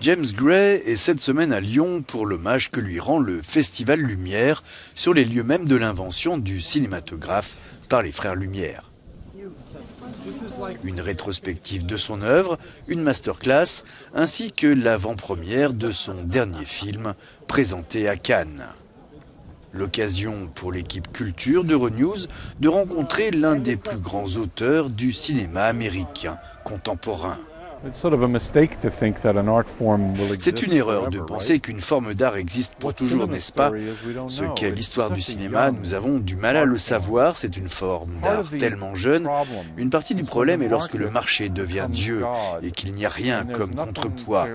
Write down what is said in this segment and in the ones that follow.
James Gray est cette semaine à Lyon pour l'hommage que lui rend le Festival Lumière sur les lieux mêmes de l'invention du cinématographe par les frères Lumière. Une rétrospective de son œuvre, une masterclass, ainsi que l'avant-première de son dernier film, présenté à Cannes. L'occasion pour l'équipe culture d'Euronews de rencontrer l'un des plus grands auteurs du cinéma américain contemporain. C'est une erreur de penser qu'une forme d'art existe pour toujours, n'est-ce pas? Ce qu'est l'histoire du cinéma, nous avons du mal à le savoir, c'est une forme d'art tellement jeune. Une partie du problème est lorsque le marché devient Dieu et qu'il n'y a rien comme contrepoids.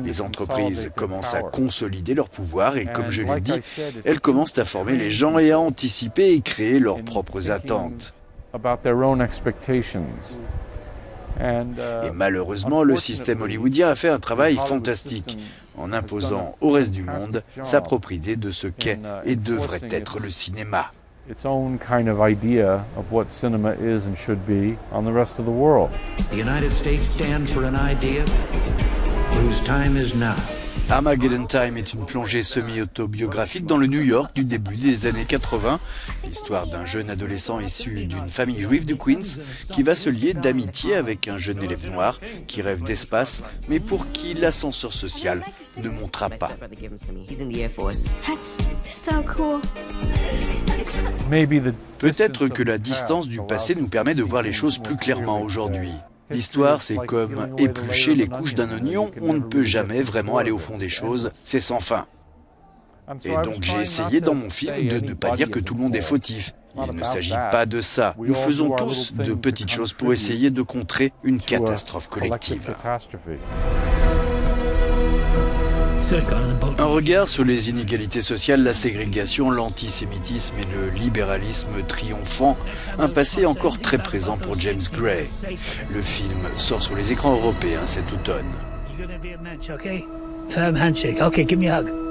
Les entreprises commencent à consolider leur pouvoir et, comme je l'ai dit, elles commencent à former les gens et à anticiper et créer leurs propres attentes. Et malheureusement, le système hollywoodien a fait un travail fantastique en imposant au reste du monde sa propre idée de ce qu'est et devrait être le cinéma. Its own kind of idea of what cinema is and should be on the rest of the world. The United States stands for an idea whose time is now. Armageddon Time est une plongée semi-autobiographique dans le New York du début des années 80. L'histoire d'un jeune adolescent issu d'une famille juive du Queens qui va se lier d'amitié avec un jeune élève noir qui rêve d'espace, mais pour qui l'ascenseur social ne montera pas. Peut-être que la distance du passé nous permet de voir les choses plus clairement aujourd'hui. L'histoire, c'est comme éplucher les couches d'un oignon, on ne peut jamais vraiment aller au fond des choses, c'est sans fin. Et donc j'ai essayé dans mon film de ne pas dire que tout le monde est fautif. Il ne s'agit pas de ça. Nous faisons tous de petites choses pour essayer de contrer une catastrophe collective. Un regard sur les inégalités sociales, la ségrégation, l'antisémitisme et le libéralisme triomphant, un passé encore très présent pour James Gray. Le film sort sur les écrans européens cet automne. Firm handshake. Okay, give me a hug.